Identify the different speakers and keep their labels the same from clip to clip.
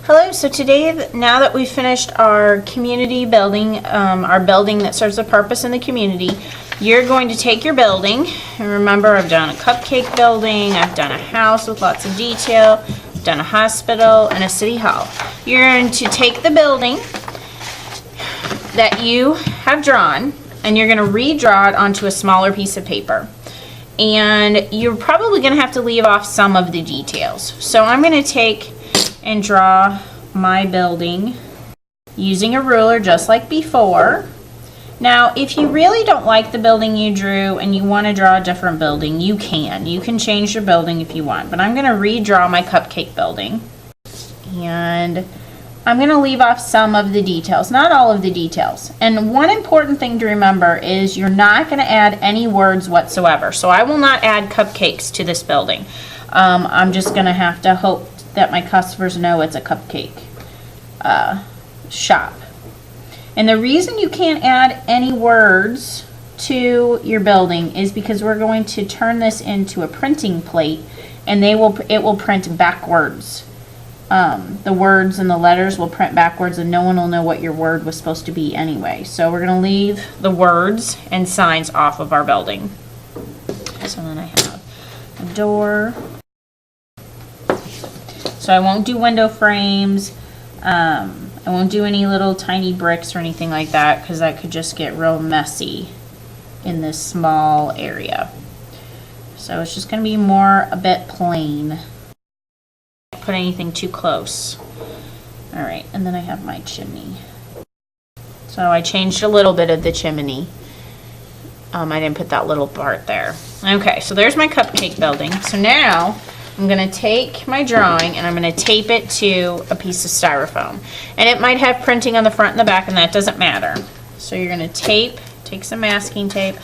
Speaker 1: Hello, so today, now that we've finished our community building, our building that serves a purpose in the community, you're going to take your building, and remember I've done a cupcake building, I've done a house with lots of detail, I've done a hospital, and a city hall. You're going to take the building that you have drawn, and you're going to redraw it onto a smaller piece of paper. And you're probably going to have to leave off some of the details. So I'm going to take and draw my building using a ruler just like before. Now, if you really don't like the building you drew and you want to draw a different building, you can. You can change your building if you want. But I'm going to redraw my cupcake building. And I'm going to leave off some of the details, not all of the details. And one important thing to remember is you're not going to add any words whatsoever. So I will not add cupcakes to this building. I'm just going to have to hope that my customers know it's a cupcake shop. And the reason you can't add any words to your building is because we're going to turn this into a printing plate, and it will print backwards. The words and the letters will print backwards, and no one will know what your word was supposed to be anyway. So we're going to leave the words and signs off of our building. So then I have a door. So I won't do window frames. I won't do any little tiny bricks or anything like that, because that could just get real messy in this small area. So it's just going to be a bit plain. Don't put anything too close. Alright, and then I have my chimney. So I changed a little bit of the chimney. I didn't put that little part there. Okay, so there's my cupcake building. So now I'm going to take my drawing and I'm going to tape it to a piece of styrofoam. And it might have printing on the front and the back, and that doesn't matter. So you're going to take some masking tape,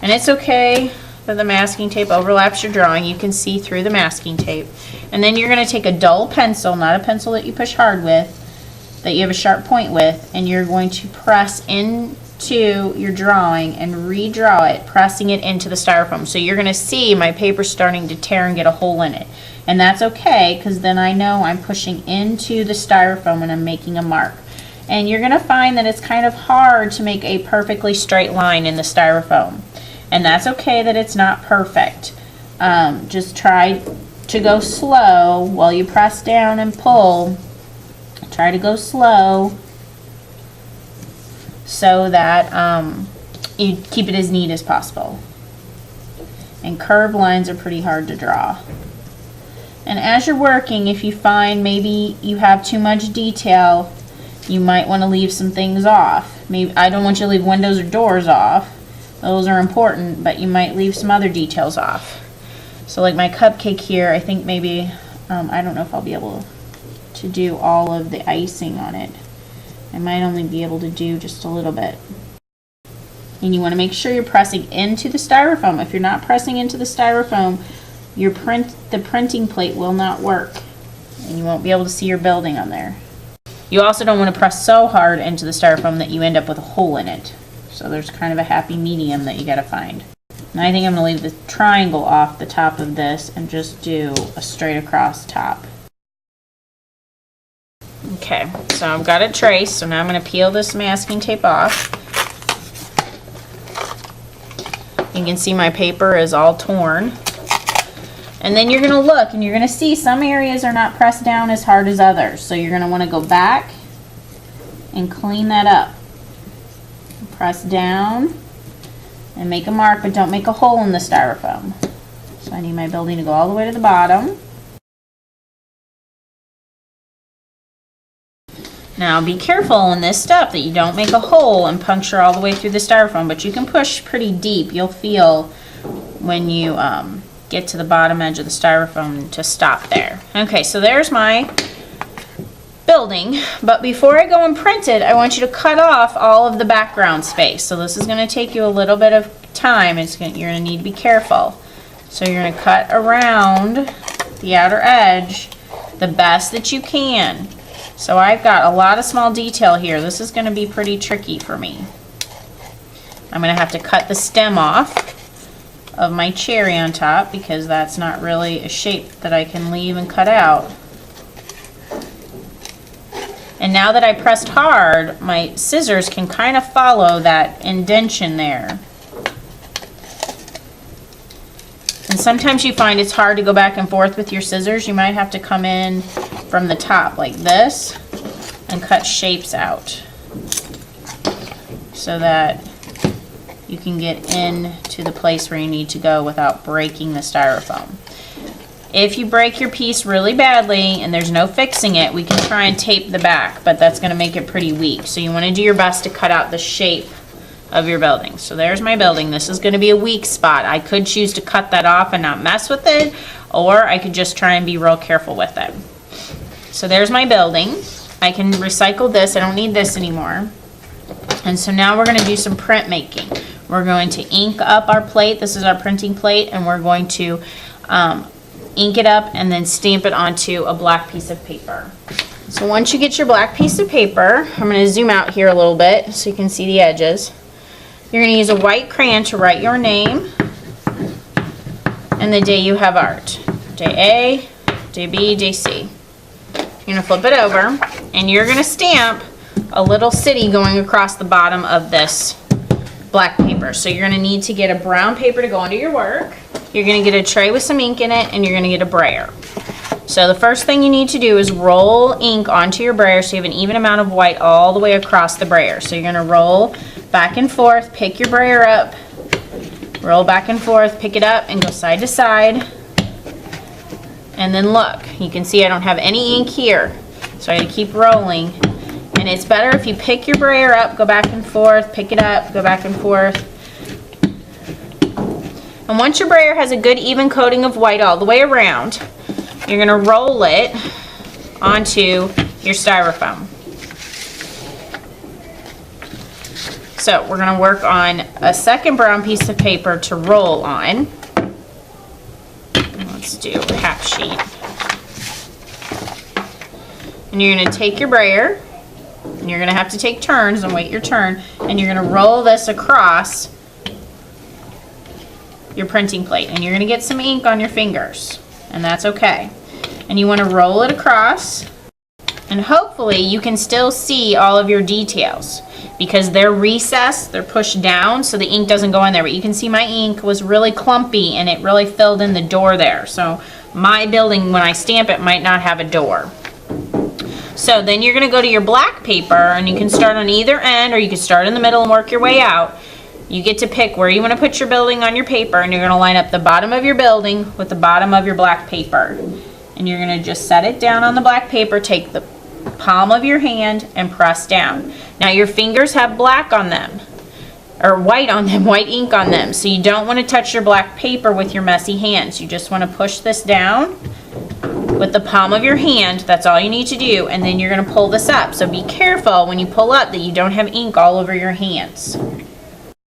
Speaker 1: and it's okay that the masking tape overlaps your drawing. You can see through the masking tape. And then you're going to take a dull pencil, not a pencil that you push hard with, that you have a sharp point with, and you're going to press into your drawing and redraw it, pressing it into the styrofoam. So you're going to see my paper starting to tear and get a hole in it. And that's okay, because then I know I'm pushing into the styrofoam and I'm making a mark. And you're going to find that it's kind of hard to make a perfectly straight line in the styrofoam. And that's okay that it's not perfect. Just try to go slow while you press down and pull. Try to go slow so that you keep it as neat as possible. And curved lines are pretty hard to draw. And as you're working, if you find maybe you have too much detail, you might want to leave some things off. Maybe I don't want you to leave windows or doors off. Those are important, but you might leave some other details off. So like my cupcake here, I think maybe, I don't know if I'll be able to do all of the icing on it. I might only be able to do just a little bit. And you want to make sure you're pressing into the styrofoam. If you're not pressing into the styrofoam, the printing plate will not work, and you won't be able to see your building on there. You also don't want to press so hard into the styrofoam that you end up with a hole in it. So there's kind of a happy medium that you got to find. And I think I'm going to leave the triangle off the top of this and just do a straight across top. Okay, so I've got it traced, so now I'm going to peel this masking tape off. You can see my paper is all torn. And then you're going to look and you're going to see some areas are not pressed down as hard as others. So you're going to want to go back and clean that up. Press down and make a mark, but don't make a hole in the styrofoam. So I need my building to go all the way to the bottom. Now be careful in this step that you don't make a hole and puncture all the way through the styrofoam, but you can push pretty deep. You'll feel when you get to the bottom edge of the styrofoam to stop there. Okay, so there's my building, but before I go and print it, I want you to cut off all of the background space. So this is going to take you a little bit of time. You're going to need to be careful. So you're going to cut around the outer edge the best that you can. So I've got a lot of small detail here. This is going to be pretty tricky for me. I'm going to have to cut the stem off of my cherry on top because that's not really a shape that I can leave and cut out. And now that I pressed hard, my scissors can kind of follow that indentation there. And sometimes you find it's hard to go back and forth with your scissors. You might have to come in from the top like this and cut shapes out so that you can get into the place where you need to go without breaking the styrofoam. If you break your piece really badly and there's no fixing it, we can try and tape the back, but that's going to make it pretty weak. So you want to do your best to cut out the shape of your building. So there's my building. This is going to be a weak spot. I could choose to cut that off and not mess with it, or I could just try and be real careful with it. So there's my building. I can recycle this. I don't need this anymore. And so now we're going to do some printmaking. We're going to ink up our plate. This is our printing plate, and we're going to ink it up and then stamp it onto a black piece of paper. So once you get your black piece of paper, I'm going to zoom out here a little bit so you can see the edges. You're going to use a white crayon to write your name and the day you have art. Day A, day B, day C. You're going to flip it over and you're going to stamp a little city going across the bottom of this black paper. So you're going to need to get a brown paper to go into your work. You're going to get a tray with some ink in it, and you're going to get a brayer. So the first thing you need to do is roll ink onto your brayer so you have an even amount of white all the way across the brayer. So you're going to roll back and forth, pick your brayer up, roll back and forth, pick it up, and go side to side. And then look, you can see I don't have any ink here, so I got to keep rolling. And it's better if you pick your brayer up, go back and forth, pick it up, go back and forth. And once your brayer has a good even coating of white all the way around, you're going to roll it onto your styrofoam. So we're going to work on a second brown piece of paper to roll on. Let's do a half sheet. And you're going to take your brayer, and you're going to have to take turns and wait your turn, and you're going to roll this across your printing plate, and you're going to get some ink on your fingers, and that's okay. And you want to roll it across, and hopefully you can still see all of your details because they're recessed, they're pushed down so the ink doesn't go in there. But you can see my ink was really clumpy and it really filled in the door there. So my building, when I stamp it, might not have a door. So then you're going to go to your black paper, and you can start on either end, or you can start in the middle and work your way out. You get to pick where you want to put your building on your paper, and you're going to line up the bottom of your building with the bottom of your black paper. And you're going to just set it down on the black paper, take the palm of your hand and press down. Now your fingers have black on them, or white on them, white ink on them, so you don't want to touch your black paper with your messy hands. You just want to push this down with the palm of your hand. That's all you need to do, and then you're going to pull this up. So be careful when you pull up that you don't have ink all over your hands.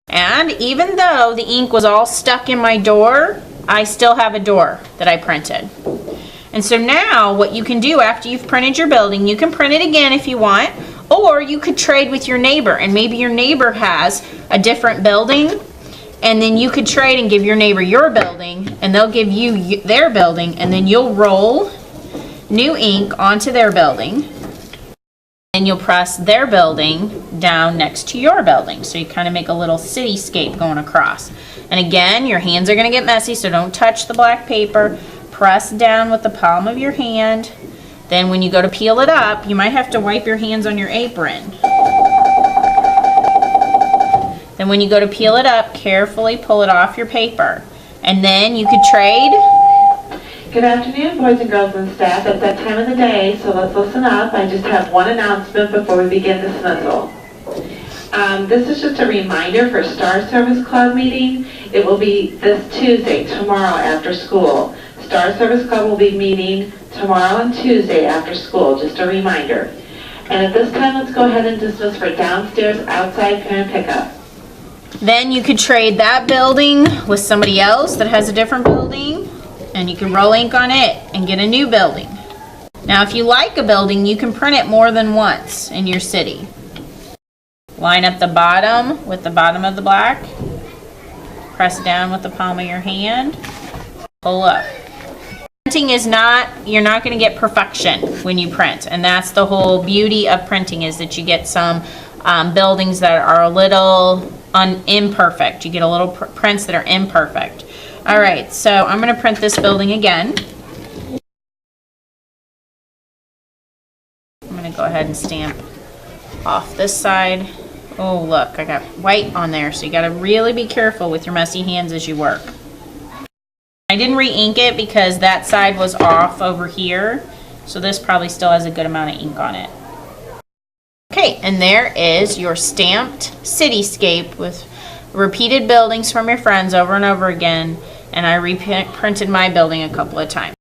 Speaker 1: And even though the ink was all stuck in my door, I still have a door that I printed. And so now what you can do after you've printed your building, you can print it again if you want, or you could trade with your neighbor, and maybe your neighbor has a different building, and then you could trade and give your neighbor your building, and they'll give you their building, and then you'll roll new ink onto their building, and you'll press their building down next to your building. So you kind of make a little cityscape going across. And again, your hands are going to get messy, so don't touch the black paper. Press down with the palm of your hand. Then when you go to peel it up, you might have to wipe your hands on your apron. Then when you go to peel it up, carefully pull it off your paper. And then you could trade.
Speaker 2: Good afternoon, boys and girls and staff. It's that time of the day, so let's listen up. I just have one announcement before we begin dismissal. This is just a reminder for Star Service Club meeting. It will be this Tuesday, tomorrow after school. Star Service Club will be meeting tomorrow and Tuesday after school, just a reminder. And at this time, let's go ahead and dismiss for downstairs outside parent pickup.
Speaker 1: Then you could trade that building with somebody else that has a different building, and you can roll ink on it and get a new building. Now if you like a building, you can print it more than once in your city. Line up the bottom with the bottom of the black, press down with the palm of your hand, pull up. Printing is not, you're not going to get perfection when you print, and that's the whole beauty of printing, is that you get some buildings that are a little imperfect. You get a little prints that are imperfect. All right, so I'm going to print this building again. I'm going to go ahead and stamp off this side. Oh, look, I got white on there, so you got to really be careful with your messy hands as you work. I didn't re-ink it because that side was off over here, so this probably still has a good amount of ink on it. Okay, and there is your stamped cityscape with repeated buildings from your friends over and over again, and I reprinted my building a couple of times.